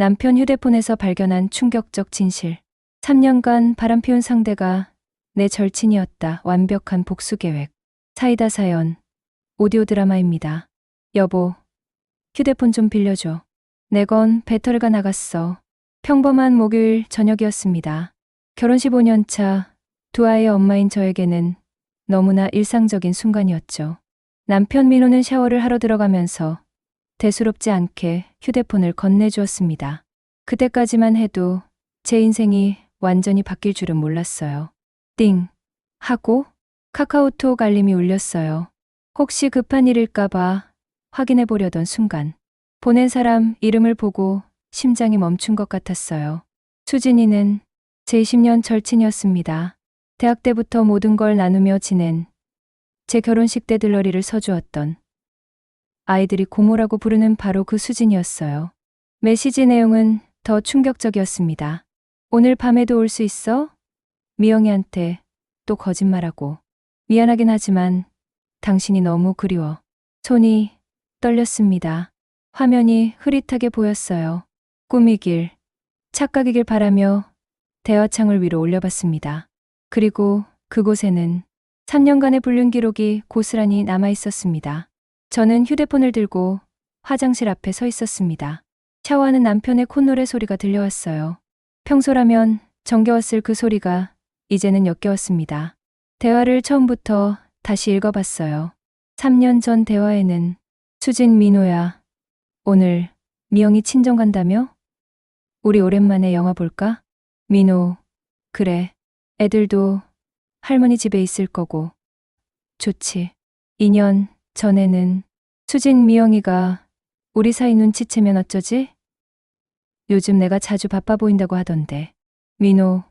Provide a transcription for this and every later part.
남편 휴대폰에서 발견한 충격적 진실. 3년간 바람피운 상대가 내 절친이었다. 완벽한 복수 계획. 사이다 사연. 오디오 드라마입니다. 여보, 휴대폰 좀 빌려줘. 내 건 배터리가 나갔어. 평범한 목요일 저녁이었습니다. 결혼 15년 차 두 아이의 엄마인 저에게는 너무나 일상적인 순간이었죠. 남편 민호는 샤워를 하러 들어가면서 대수롭지 않게 휴대폰을 건네주었습니다. 그때까지만 해도 제 인생이 완전히 바뀔 줄은 몰랐어요. 띵! 하고 카카오톡 알림이 울렸어요. 혹시 급한 일일까봐 확인해 보려던 순간 보낸 사람 이름을 보고 심장이 멈춘 것 같았어요. 수진이는 제 20년 절친이었습니다. 대학 때부터 모든 걸 나누며 지낸 제 결혼식 때 들러리를 서주었던 아이들이 고모라고 부르는 바로 그 수진이었어요. 메시지 내용은 더 충격적이었습니다. 오늘 밤에도 올 수 있어? 미영이한테 또 거짓말하고. 미안하긴 하지만 당신이 너무 그리워. 손이 떨렸습니다. 화면이 흐릿하게 보였어요. 꿈이길, 착각이길 바라며 대화창을 위로 올려봤습니다. 그리고 그곳에는 3년간의 불륜 기록이 고스란히 남아 있었습니다. 저는 휴대폰을 들고 화장실 앞에 서 있었습니다. 샤워하는 남편의 콧노래 소리가 들려왔어요. 평소라면 정겨웠을 그 소리가 이제는 역겨웠습니다. 대화를 처음부터 다시 읽어봤어요. 3년 전 대화에는 수진 민호야. 오늘 미영이 친정 간다며? 우리 오랜만에 영화 볼까? 민호. 그래. 애들도 할머니 집에 있을 거고. 좋지. 2년 전에는 수진 미영이가 우리 사이 눈치채면 어쩌지? 요즘 내가 자주 바빠 보인다고 하던데. 민호.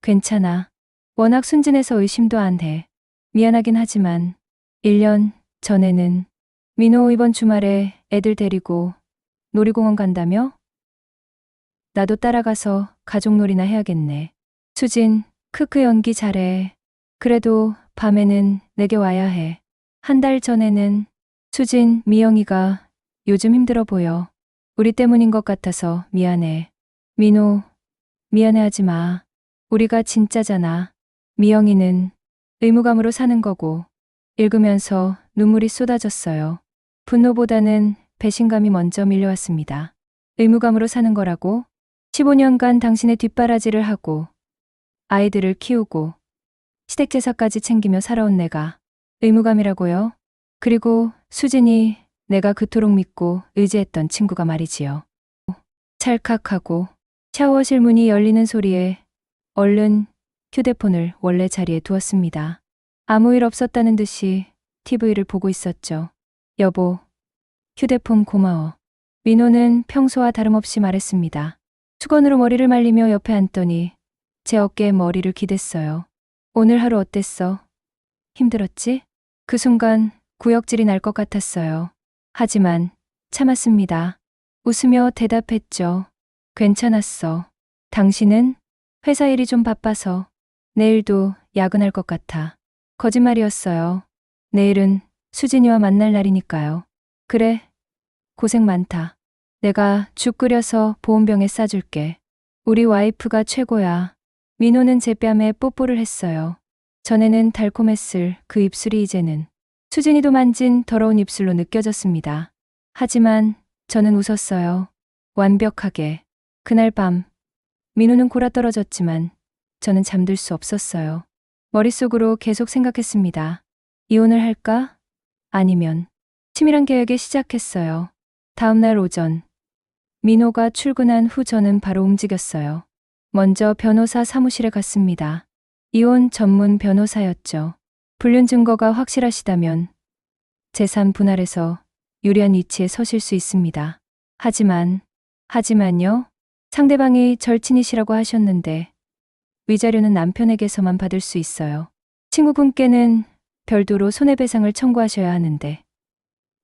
괜찮아. 워낙 순진해서 의심도 안 해. 미안하긴 하지만 1년 전에는 민호 이번 주말에 애들 데리고 놀이공원 간다며? 나도 따라가서 가족놀이나 해야겠네. 수진, 크크 연기 잘해. 그래도 밤에는 내게 와야 해. 한 달 전에는 수진, 미영이가 요즘 힘들어 보여. 우리 때문인 것 같아서 미안해. 민호, 미안해하지 마. 우리가 진짜잖아. 미영이는 의무감으로 사는 거고. 읽으면서 눈물이 쏟아졌어요. 분노보다는 배신감이 먼저 밀려왔습니다. 의무감으로 사는 거라고? 15년간 당신의 뒷바라지를 하고 아이들을 키우고 시댁 제사까지 챙기며 살아온 내가 의무감이라고요? 그리고 수진이 내가 그토록 믿고 의지했던 친구가 말이지요. 찰칵하고 샤워실 문이 열리는 소리에 얼른 휴대폰을 원래 자리에 두었습니다. 아무 일 없었다는 듯이 TV를 보고 있었죠. 여보, 휴대폰 고마워. 민호는 평소와 다름없이 말했습니다. 수건으로 머리를 말리며 옆에 앉더니 제 어깨에 머리를 기댔어요. 오늘 하루 어땠어? 힘들었지? 그 순간 구역질이 날 것 같았어요. 하지만 참았습니다. 웃으며 대답했죠. 괜찮았어. 당신은? 회사 일이 좀 바빠서 내일도 야근할 것 같아. 거짓말이었어요. 내일은 수진이와 만날 날이니까요. 그래, 고생 많다. 내가 죽 끓여서 보온병에 싸줄게. 우리 와이프가 최고야. 민호는 제 뺨에 뽀뽀를 했어요. 전에는 달콤했을 그 입술이 이제는 수진이도 만진 더러운 입술로 느껴졌습니다. 하지만 저는 웃었어요. 완벽하게. 그날 밤 민호는 골아떨어졌지만 저는 잠들 수 없었어요. 머릿속으로 계속 생각했습니다. 이혼을 할까? 아니면 치밀한 계획에 시작했어요. 다음 날 오전 민호가 출근한 후 저는 바로 움직였어요. 먼저 변호사 사무실에 갔습니다. 이혼 전문 변호사였죠. 불륜 증거가 확실하시다면 재산 분할에서 유리한 위치에 서실 수 있습니다. 하지만요. 상대방이 절친이시라고 하셨는데 위자료는 남편에게서만 받을 수 있어요. 친구분께는 별도로 손해배상을 청구하셔야 하는데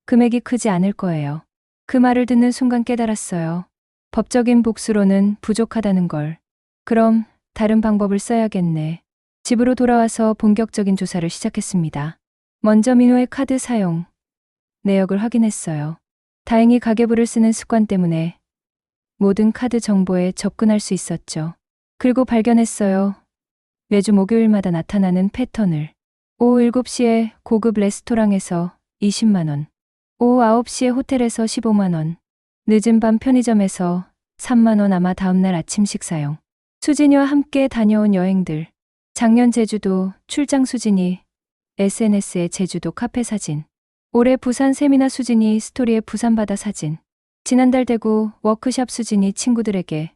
금액이 크지 않을 거예요. 그 말을 듣는 순간 깨달았어요. 법적인 복수로는 부족하다는 걸. 그럼 다른 방법을 써야겠네. 집으로 돌아와서 본격적인 조사를 시작했습니다. 먼저 민호의 카드 사용 내역을 확인했어요. 다행히 가계부를 쓰는 습관 때문에 모든 카드 정보에 접근할 수 있었죠. 그리고 발견했어요. 매주 목요일마다 나타나는 패턴을. 오후 7시에 고급 레스토랑에서 20만 원, 오후 9시에 호텔에서 15만 원, 늦은 밤 편의점에서 3만 원 아마 다음날 아침 식사용. 수진이와 함께 다녀온 여행들. 작년 제주도 출장 수진이 SNS에 제주도 카페 사진. 올해 부산 세미나 수진이 스토리에 부산 바다 사진. 지난달 대구 워크샵 수진이 친구들에게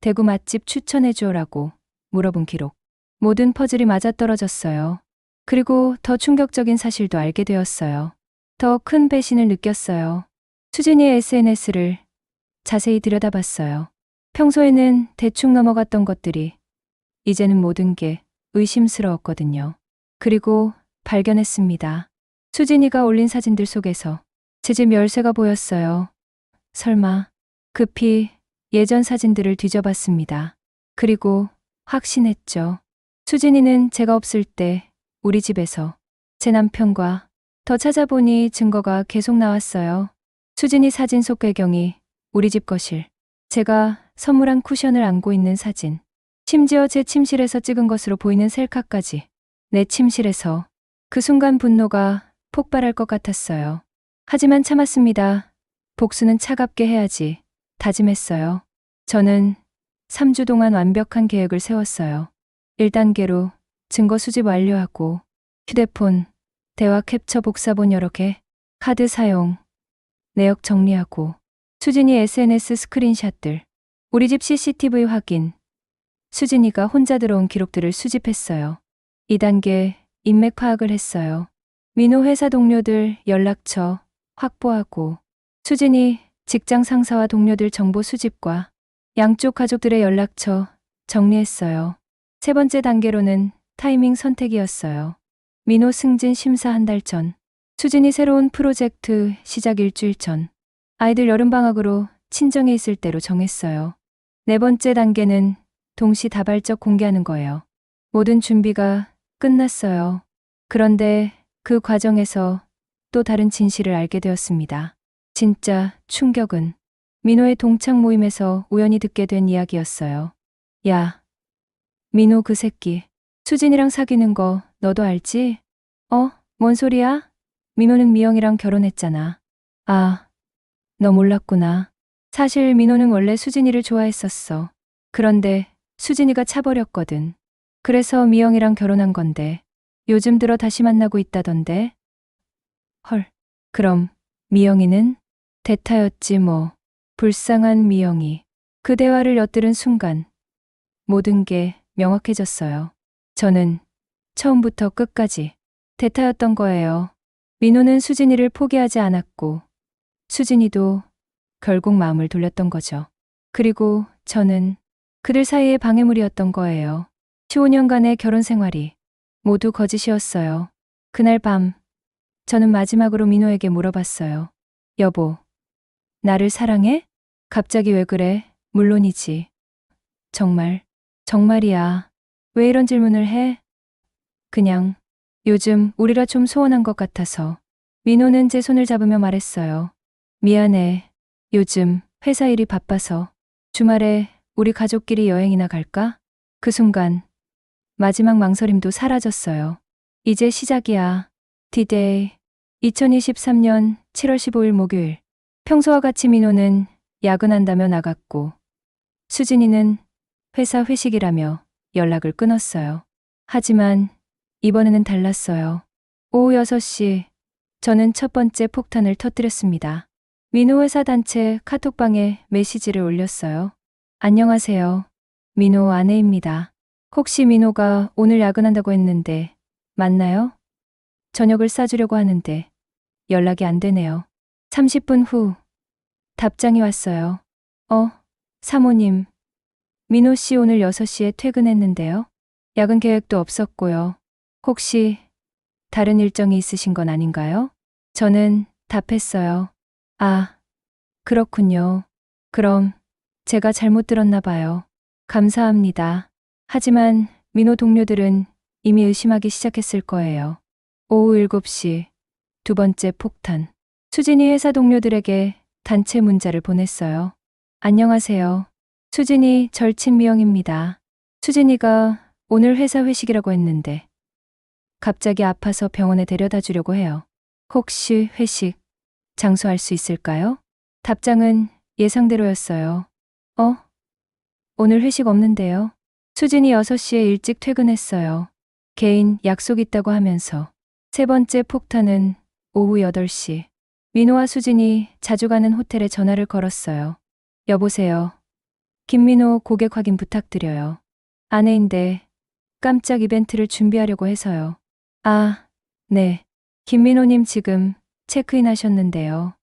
대구 맛집 추천해줘라고 물어본 기록. 모든 퍼즐이 맞아떨어졌어요. 그리고 더 충격적인 사실도 알게 되었어요. 더 큰 배신을 느꼈어요. 수진이의 SNS를 자세히 들여다봤어요. 평소에는 대충 넘어갔던 것들이 이제는 모든 게 의심스러웠거든요. 그리고 발견했습니다. 수진이가 올린 사진들 속에서 제 집 열쇠가 보였어요. 설마. 급히 예전 사진들을 뒤져봤습니다. 그리고 확신했죠. 수진이는 제가 없을 때 우리 집에서 제 남편과 더 찾아보니 증거가 계속 나왔어요. 수진이 사진 속 배경이 우리 집 거실. 제가 선물한 쿠션을 안고 있는 사진. 심지어 제 침실에서 찍은 것으로 보이는 셀카까지. 내 침실에서. 그 순간 분노가 폭발할 것 같았어요. 하지만 참았습니다. 복수는 차갑게 해야지. 다짐했어요. 저는 3주 동안 완벽한 계획을 세웠어요. 1단계로 증거 수집 완료하고 휴대폰, 대화 캡처 복사본 여러 개, 카드 사용, 내역 정리하고 수진이 SNS 스크린샷들, 우리 집 CCTV 확인, 수진이가 혼자 들어온 기록들을 수집했어요. 2단계 인맥 파악을 했어요. 민호 회사 동료들 연락처 확보하고 수진이 직장 상사와 동료들 정보 수집과 양쪽 가족들의 연락처 정리했어요. 세 번째 단계로는 타이밍 선택이었어요. 민호 승진 심사 한 달 전, 수진이 새로운 프로젝트 시작 일주일 전, 아이들 여름방학으로 친정에 있을 때로 정했어요. 네 번째 단계는 동시다발적 공개하는 거예요. 모든 준비가 끝났어요. 그런데 그 과정에서 또 다른 진실을 알게 되었습니다. 진짜 충격은 민호의 동창 모임에서 우연히 듣게 된 이야기였어요. 야, 민호 그 새끼. 수진이랑 사귀는 거 너도 알지? 뭔 소리야? 민호는 미영이랑 결혼했잖아. 아, 너 몰랐구나. 사실 민호는 원래 수진이를 좋아했었어. 그런데 수진이가 차버렸거든. 그래서 미영이랑 결혼한 건데 요즘 들어 다시 만나고 있다던데. 헐, 그럼 미영이는? 대타였지 뭐. 불쌍한 미영이. 그 대화를 엿들은 순간 모든 게 명확해졌어요. 저는 처음부터 끝까지 대타였던 거예요. 민호는 수진이를 포기하지 않았고 수진이도 결국 마음을 돌렸던 거죠. 그리고 저는 그들 사이의 방해물이었던 거예요. 15년간의 결혼 생활이 모두 거짓이었어요. 그날 밤 저는 마지막으로 민호에게 물어봤어요. 여보, 나를 사랑해? 갑자기 왜 그래? 물론이지. 정말, 정말이야. 왜 이런 질문을 해? 그냥 요즘 우리라 좀 소원한 것 같아서. 민호는 제 손을 잡으며 말했어요. 미안해. 요즘 회사 일이 바빠서. 주말에 우리 가족끼리 여행이나 갈까? 그 순간 마지막 망설임도 사라졌어요. 이제 시작이야. D-Day. 2023년 7월 15일 목요일. 평소와 같이 민호는 야근한다며 나갔고 수진이는 회사 회식이라며 연락을 끊었어요. 하지만 이번에는 달랐어요. 오후 6시 저는 첫 번째 폭탄을 터뜨렸습니다. 민호 회사 단체 카톡방에 메시지를 올렸어요. 안녕하세요. 민호 아내입니다. 혹시 민호가 오늘 야근한다고 했는데 맞나요? 저녁을 싸주려고 하는데 연락이 안 되네요. 30분 후 답장이 왔어요. 사모님. 민호 씨 오늘 6시에 퇴근했는데요. 야근 계획도 없었고요. 혹시 다른 일정이 있으신 건 아닌가요? 저는 답했어요. 아, 그렇군요. 그럼 제가 잘못 들었나 봐요. 감사합니다. 하지만 민호 동료들은 이미 의심하기 시작했을 거예요. 오후 7시 두 번째 폭탄. 수진이 회사 동료들에게 단체 문자를 보냈어요. 안녕하세요. 수진이 절친 미영입니다. 수진이가 오늘 회사 회식이라고 했는데 갑자기 아파서 병원에 데려다 주려고 해요. 혹시 회식 장소 알 수 있을까요? 답장은 예상대로였어요. 오늘 회식 없는데요. 수진이 6시에 일찍 퇴근했어요. 개인 약속 있다고 하면서. 세 번째 폭탄은 오후 8시. 민호와 수진이 자주 가는 호텔에 전화를 걸었어요. 여보세요. 김민호 고객 확인 부탁드려요. 아내인데 깜짝 이벤트를 준비하려고 해서요. 아, 네. 김민호님 지금 체크인 하셨는데요.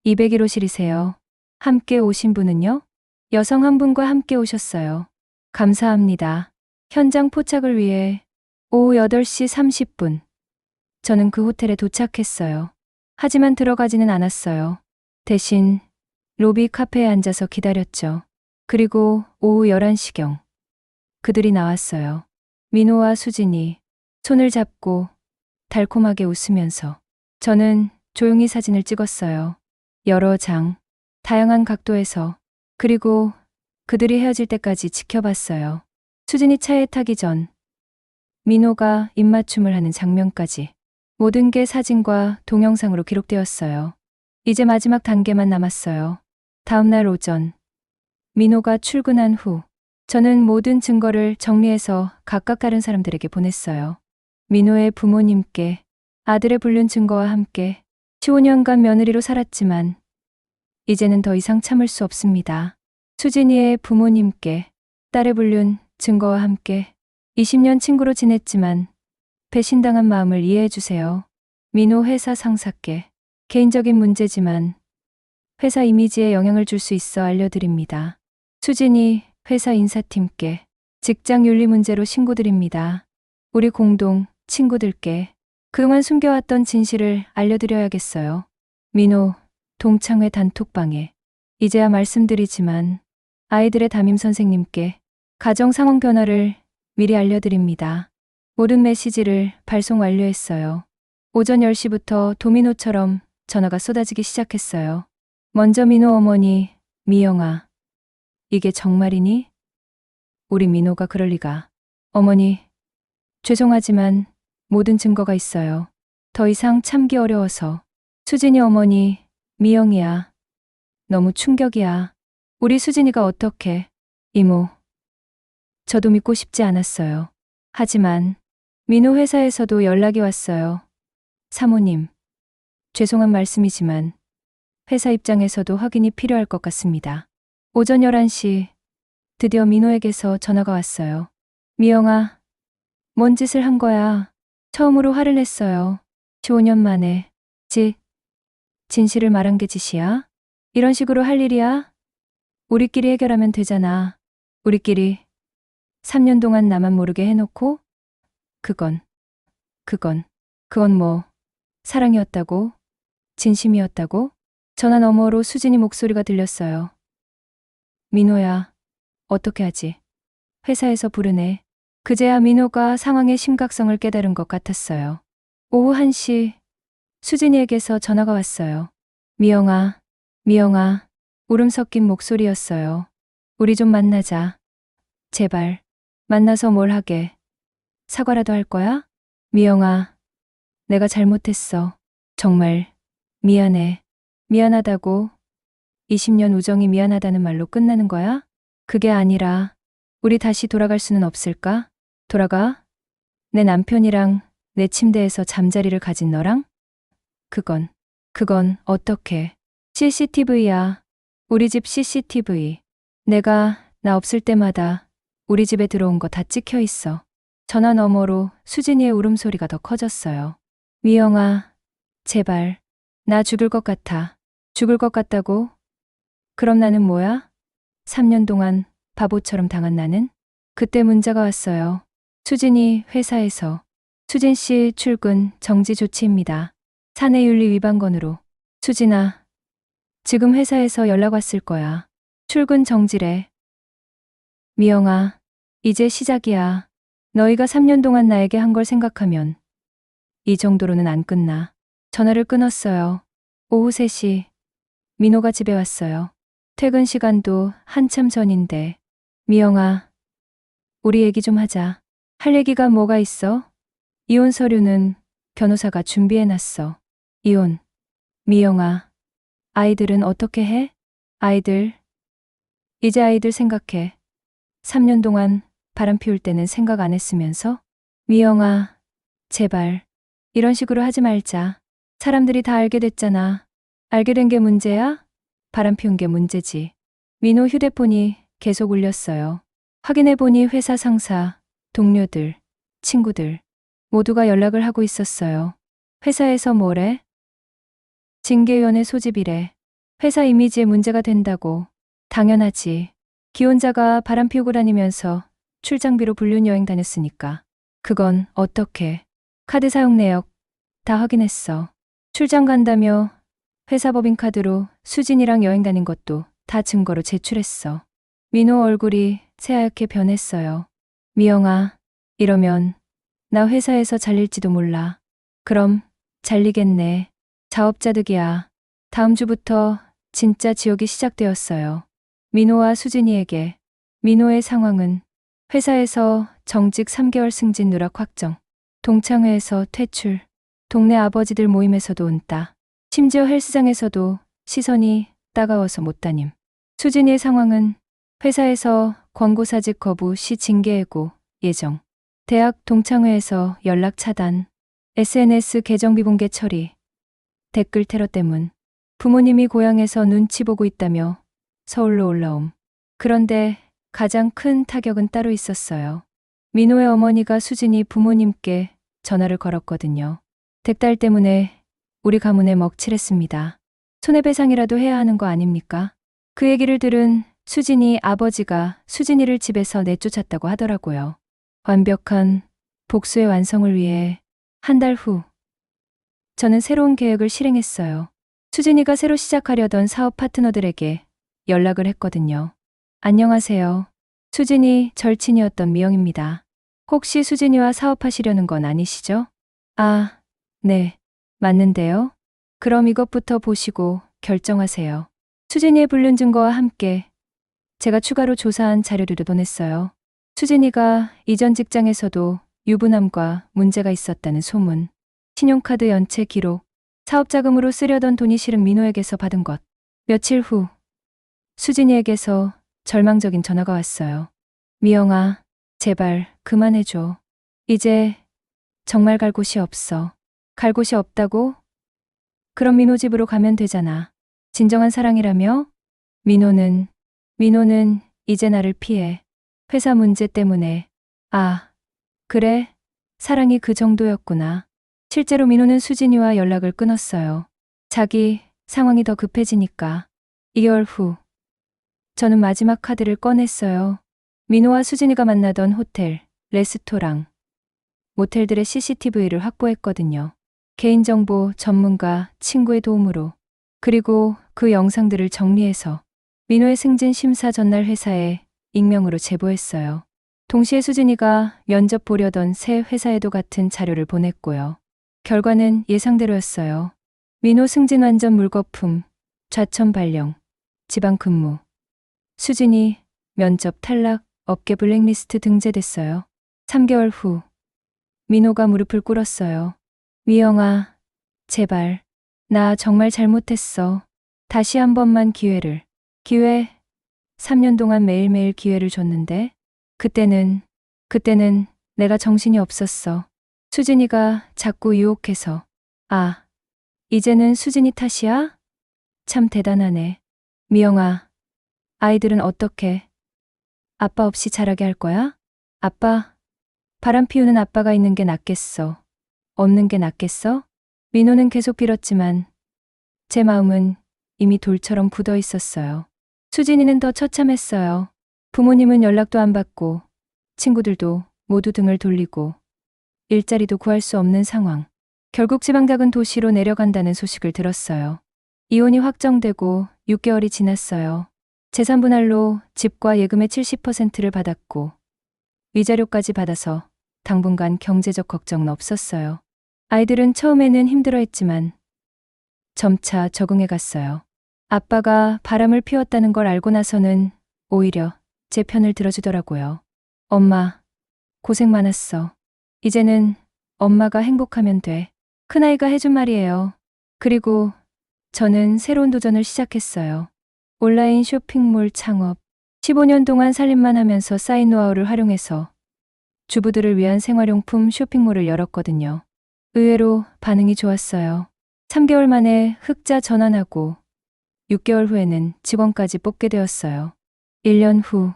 201호실이세요. 함께 오신 분은요? 여성 한 분과 함께 오셨어요. 감사합니다. 현장 포착을 위해 오후 8시 30분. 저는 그 호텔에 도착했어요. 하지만 들어가지는 않았어요. 대신 로비 카페에 앉아서 기다렸죠. 그리고 오후 11시경. 그들이 나왔어요. 민호와 수진이 손을 잡고 달콤하게 웃으면서. 저는 조용히 사진을 찍었어요. 여러 장, 다양한 각도에서. 그리고 그들이 헤어질 때까지 지켜봤어요. 수진이 차에 타기 전 민호가 입맞춤을 하는 장면까지. 모든 게 사진과 동영상으로 기록되었어요. 이제 마지막 단계만 남았어요. 다음 날 오전 민호가 출근한 후 저는 모든 증거를 정리해서 각각 다른 사람들에게 보냈어요. 민호의 부모님께 아들의 불륜 증거와 함께 15년간 며느리로 살았지만 이제는 더 이상 참을 수 없습니다. 수진이의 부모님께 딸의 불륜 증거와 함께 20년 친구로 지냈지만 배신당한 마음을 이해해 주세요. 민호 회사 상사께 개인적인 문제지만 회사 이미지에 영향을 줄 수 있어 알려드립니다. 수진이 회사 인사팀께 직장 윤리 문제로 신고드립니다. 우리 공동 친구들께 그동안 숨겨왔던 진실을 알려드려야겠어요. 민호 동창회 단톡방에 이제야 말씀드리지만 아이들의 담임 선생님께 가정 상황 변화를 미리 알려드립니다. 모든 메시지를 발송 완료했어요. 오전 10시부터 도미노처럼 전화가 쏟아지기 시작했어요. 먼저 민호 어머니, 미영아. 이게 정말이니? 우리 민호가 그럴 리가. 어머니, 죄송하지만 모든 증거가 있어요. 더 이상 참기 어려워서. 수진이 어머니, 미영이야. 너무 충격이야. 우리 수진이가 어떻게. 이모. 저도 믿고 싶지 않았어요. 하지만 민호 회사에서도 연락이 왔어요. 사모님, 죄송한 말씀이지만 회사 입장에서도 확인이 필요할 것 같습니다. 오전 11시 드디어 민호에게서 전화가 왔어요. 미영아, 뭔 짓을 한 거야? 처음으로 화를 냈어요. 15년 만에. 진실을 말한 게 짓이야? 이런 식으로 할 일이야? 우리끼리 해결하면 되잖아. 우리끼리 3년 동안 나만 모르게 해놓고? 그건 뭐, 사랑이었다고? 진심이었다고? 전화 너머로 수진이 목소리가 들렸어요. 민호야, 어떻게 하지? 회사에서 부르네. 그제야 민호가 상황의 심각성을 깨달은 것 같았어요. 오후 1시 수진이에게서 전화가 왔어요. 미영아, 울음 섞인 목소리였어요. 우리 좀 만나자. 제발, 만나서 뭘 하게. 사과라도 할 거야? 미영아, 내가 잘못했어. 정말 미안해. 미안하다고 20년 우정이 미안하다는 말로 끝나는 거야? 그게 아니라 우리 다시 돌아갈 수는 없을까? 돌아가? 내 남편이랑 내 침대에서 잠자리를 가진 너랑? 그건 어떻게? CCTV야. 우리 집 CCTV. 나 없을 때마다 우리 집에 들어온 거 다 찍혀 있어. 전화 너머로 수진이의 울음소리가 더 커졌어요. 미영아, 제발. 나 죽을 것 같아. 죽을 것 같다고? 그럼 나는 뭐야? 3년 동안 바보처럼 당한 나는? 그때 문자가 왔어요. 수진이 회사에서. 수진 씨 출근 정지 조치입니다. 사내윤리 위반 건으로. 수진아, 지금 회사에서 연락 왔을 거야. 출근 정지래. 미영아, 이제 시작이야. 너희가 3년 동안 나에게 한 걸 생각하면 이 정도로는 안 끝나. 전화를 끊었어요. 오후 3시 민호가 집에 왔어요. 퇴근 시간도 한참 전인데. 미영아, 우리 얘기 좀 하자. 할 얘기가 뭐가 있어? 이혼 서류는 변호사가 준비해놨어. 이혼. 미영아, 아이들은 어떻게 해? 아이들. 이제 아이들 생각해. 3년 동안 바람 피울 때는 생각 안 했으면서? 미영아, 제발. 이런 식으로 하지 말자. 사람들이 다 알게 됐잖아. 알게 된 게 문제야? 바람 피운 게 문제지. 민호 휴대폰이 계속 울렸어요. 확인해보니 회사 상사, 동료들, 친구들 모두가 연락을 하고 있었어요. 회사에서 뭐래? 징계위원회 소집이래. 회사 이미지에 문제가 된다고. 당연하지. 기혼자가 바람 피우고 다니면서 출장비로 불륜 여행 다녔으니까. 그건 어떻게? 카드 사용 내역 다 확인했어. 출장 간다며 회사 법인카드로 수진이랑 여행 다닌 것도 다 증거로 제출했어. 민호 얼굴이 새하얗게 변했어요. 미영아, 이러면 나 회사에서 잘릴지도 몰라. 그럼 잘리겠네. 자업자득이야. 다음 주부터 진짜 지옥이 시작되었어요. 민호와 수진이에게. 민호의 상황은 회사에서 정직 3개월 승진 누락 확정, 동창회에서 퇴출, 동네 아버지들 모임에서도 온따, 심지어 헬스장에서도 시선이 따가워서 못 다님. 수진이의 상황은 회사에서 권고사직 거부 시 징계해고 예정, 대학 동창회에서 연락 차단, SNS 계정 비공개 처리, 댓글 테러 때문, 부모님이 고향에서 눈치 보고 있다며 서울로 올라옴. 그런데 가장 큰 타격은 따로 있었어요. 민호의 어머니가 수진이 부모님께 전화를 걸었거든요. 댁딸 때문에 우리 가문에 먹칠했습니다. 손해배상이라도 해야 하는 거 아닙니까? 그 얘기를 들은 수진이 아버지가 수진이를 집에서 내쫓았다고 하더라고요. 완벽한 복수의 완성을 위해 한 달 후 저는 새로운 계획을 실행했어요. 수진이가 새로 시작하려던 사업 파트너들에게 연락을 했거든요. 안녕하세요. 수진이 절친이었던 미영입니다. 혹시 수진이와 사업하시려는 건 아니시죠? 아, 네, 맞는데요. 그럼 이것부터 보시고 결정하세요. 수진이의 불륜 증거와 함께 제가 추가로 조사한 자료들도 보냈어요. 수진이가 이전 직장에서도 유부남과 문제가 있었다는 소문, 신용카드 연체 기록, 사업 자금으로 쓰려던 돈이 실은 민호에게서 받은 것. 며칠 후 수진이에게서 절망적인 전화가 왔어요. 미영아, 제발 그만해줘. 이제 정말 갈 곳이 없어. 갈 곳이 없다고? 그럼 민호 집으로 가면 되잖아. 진정한 사랑이라며? 민호는 이제 나를 피해. 회사 문제 때문에. 아, 그래? 사랑이 그 정도였구나. 실제로 민호는 수진이와 연락을 끊었어요. 자기 상황이 더 급해지니까. 2개월 후 저는 마지막 카드를 꺼냈어요. 민호와 수진이가 만나던 호텔, 레스토랑, 모텔들의 CCTV를 확보했거든요. 개인정보 전문가 친구의 도움으로. 그리고 그 영상들을 정리해서 민호의 승진 심사 전날 회사에 익명으로 제보했어요. 동시에 수진이가 면접 보려던 새 회사에도 같은 자료를 보냈고요. 결과는 예상대로였어요. 민호 승진 완전 물거품, 좌천 발령, 지방 근무. 수진이 면접 탈락, 업계 블랙리스트 등재됐어요. 3개월 후 민호가 무릎을 꿇었어요. 미영아, 제발. 나 정말 잘못했어. 다시 한 번만 기회를. 기회? 3년 동안 매일매일 기회를 줬는데 그때는 내가 정신이 없었어. 수진이가 자꾸 유혹해서. 아, 이제는 수진이 탓이야? 참 대단하네. 미영아, 아이들은 어떻게? 아빠 없이 자라게 할 거야? 아빠? 바람 피우는 아빠가 있는 게 낫겠어? 없는 게 낫겠어? 민호는 계속 빌었지만 제 마음은 이미 돌처럼 굳어 있었어요. 수진이는 더 처참했어요. 부모님은 연락도 안 받고 친구들도 모두 등을 돌리고 일자리도 구할 수 없는 상황. 결국 지방 작은 도시로 내려간다는 소식을 들었어요. 이혼이 확정되고 6개월이 지났어요. 재산 분할로 집과 예금의 70%를 받았고 위자료까지 받아서 당분간 경제적 걱정은 없었어요. 아이들은 처음에는 힘들어했지만 점차 적응해 갔어요. 아빠가 바람을 피웠다는 걸 알고 나서는 오히려 제 편을 들어주더라고요. 엄마, 고생 많았어. 이제는 엄마가 행복하면 돼. 큰아이가 해준 말이에요. 그리고 저는 새로운 도전을 시작했어요. 온라인 쇼핑몰 창업. 15년 동안 살림만 하면서 쌓인 노하우를 활용해서 주부들을 위한 생활용품 쇼핑몰을 열었거든요. 의외로 반응이 좋았어요. 3개월 만에 흑자 전환하고 6개월 후에는 직원까지 뽑게 되었어요. 1년 후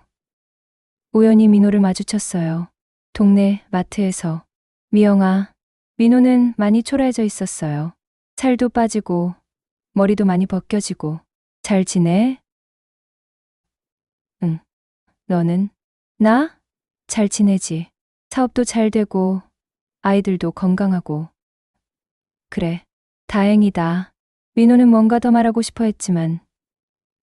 우연히 민호를 마주쳤어요. 동네 마트에서. 미영아, 민호는 많이 초라해져 있었어요. 살도 빠지고 머리도 많이 벗겨지고. 잘 지내? 응. 너는? 나? 잘 지내지. 사업도 잘 되고 아이들도 건강하고. 그래. 다행이다. 민호는 뭔가 더 말하고 싶어 했지만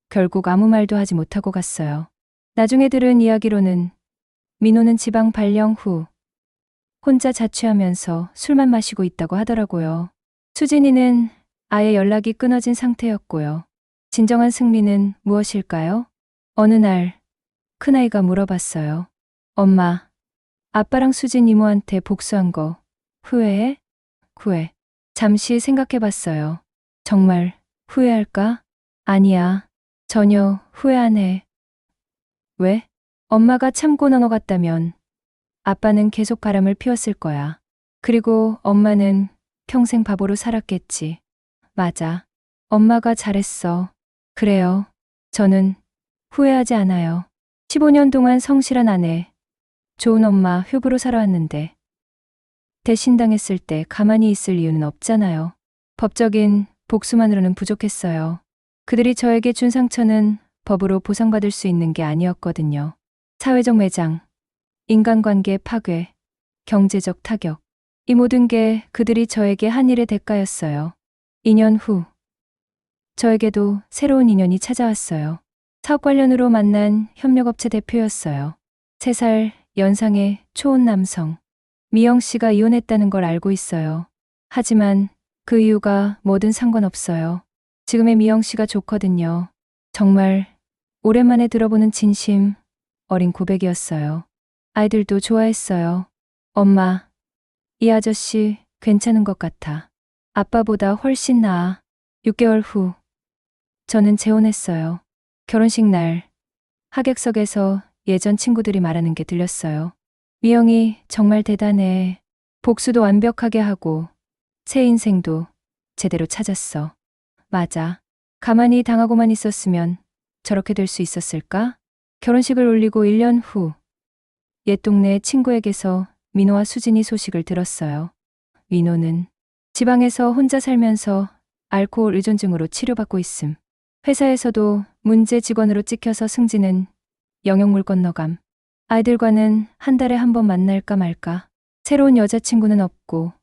결국 아무 말도 하지 못하고 갔어요. 나중에 들은 이야기로는 민호는 지방 발령 후 혼자 자취하면서 술만 마시고 있다고 하더라고요. 수진이는 아예 연락이 끊어진 상태였고요. 진정한 승리는 무엇일까요? 어느 날 큰아이가 물어봤어요. 엄마, 아빠랑 수진 이모한테 복수한 거 후회해? 후회. 잠시 생각해봤어요. 정말 후회할까? 아니야. 전혀 후회 안 해. 왜? 엄마가 참고 넘어갔다면 아빠는 계속 바람을 피웠을 거야. 그리고 엄마는 평생 바보로 살았겠지. 맞아. 엄마가 잘했어. 그래요. 저는 후회하지 않아요. 15년 동안 성실한 아내, 좋은 엄마, 효부로 살아왔는데 대신당했을 때 가만히 있을 이유는 없잖아요. 법적인 복수만으로는 부족했어요. 그들이 저에게 준 상처는 법으로 보상받을 수 있는 게 아니었거든요. 사회적 매장, 인간관계 파괴, 경제적 타격. 이 모든 게 그들이 저에게 한 일의 대가였어요. 2년 후, 저에게도 새로운 인연이 찾아왔어요. 사업 관련으로 만난 협력업체 대표였어요. 3살 연상의 초혼 남성. 미영 씨가 이혼했다는 걸 알고 있어요. 하지만 그 이유가 뭐든 상관없어요. 지금의 미영 씨가 좋거든요. 정말 오랜만에 들어보는 진심 어린 고백이었어요. 아이들도 좋아했어요. 엄마, 이 아저씨 괜찮은 것 같아. 아빠보다 훨씬 나아. 6개월 후, 저는 재혼했어요. 결혼식 날, 하객석에서 예전 친구들이 말하는 게 들렸어요. 미영이 정말 대단해. 복수도 완벽하게 하고, 새 인생도 제대로 찾았어. 맞아. 가만히 당하고만 있었으면 저렇게 될 수 있었을까? 결혼식을 올리고 1년 후, 옛 동네 친구에게서 민호와 수진이 소식을 들었어요. 민호는 지방에서 혼자 살면서 알코올 의존증으로 치료받고 있음. 회사에서도 문제 직원으로 찍혀서 승진은 영역물 건너감. 아이들과는 한 달에 한 번 만날까 말까. 새로운 여자친구는 없고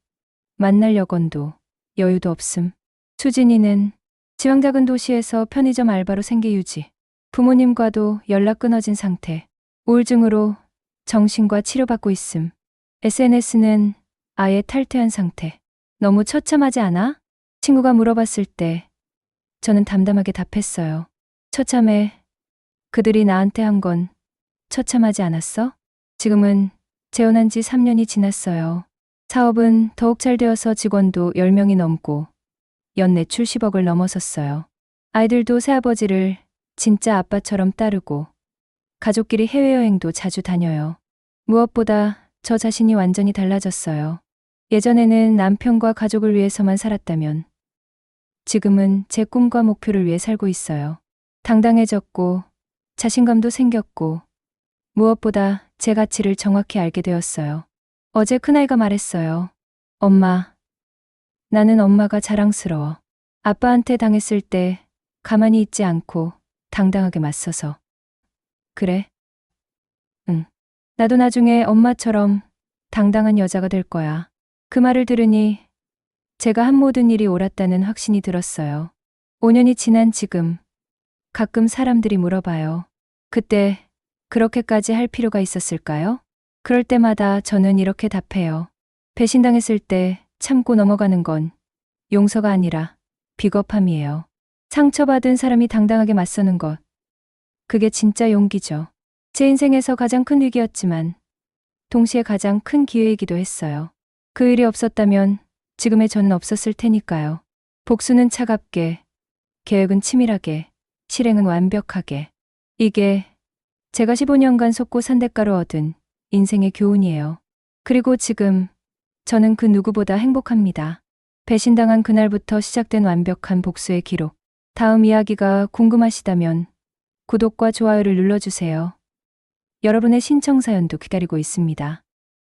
만날 여건도 여유도 없음. 수진이는 지방 작은 도시에서 편의점 알바로 생계 유지. 부모님과도 연락 끊어진 상태. 우울증으로 정신과 치료받고 있음. SNS는 아예 탈퇴한 상태. 너무 처참하지 않아? 친구가 물어봤을 때 저는 담담하게 답했어요. 처참해. 그들이 나한테 한 건 처참하지 않았어? 지금은 재혼한 지 3년이 지났어요. 사업은 더욱 잘 되어서 직원도 10명이 넘고 연매출 10억을 넘어섰어요. 아이들도 새아버지를 진짜 아빠처럼 따르고 가족끼리 해외여행도 자주 다녀요. 무엇보다 저 자신이 완전히 달라졌어요. 예전에는 남편과 가족을 위해서만 살았다면 지금은 제 꿈과 목표를 위해 살고 있어요. 당당해졌고 자신감도 생겼고 무엇보다 제 가치를 정확히 알게 되었어요. 어제 큰아이가 말했어요. 엄마, 나는 엄마가 자랑스러워. 아빠한테 당했을 때 가만히 있지 않고 당당하게 맞서서. 그래? 응. 나도 나중에 엄마처럼 당당한 여자가 될 거야. 그 말을 들으니 제가 한 모든 일이 옳았다는 확신이 들었어요. 5년이 지난 지금 가끔 사람들이 물어봐요. 그때 그렇게까지 할 필요가 있었을까요? 그럴 때마다 저는 이렇게 답해요. 배신당했을 때 참고 넘어가는 건 용서가 아니라 비겁함이에요. 상처받은 사람이 당당하게 맞서는 것. 그게 진짜 용기죠. 제 인생에서 가장 큰 위기였지만 동시에 가장 큰 기회이기도 했어요. 그 일이 없었다면 지금의 저는 없었을 테니까요. 복수는 차갑게, 계획은 치밀하게, 실행은 완벽하게. 이게 제가 15년간 속고 산 대가로 얻은 인생의 교훈이에요. 그리고 지금 저는 그 누구보다 행복합니다. 배신당한 그날부터 시작된 완벽한 복수의 기록. 다음 이야기가 궁금하시다면 구독과 좋아요를 눌러주세요. 여러분의 신청 사연도 기다리고 있습니다.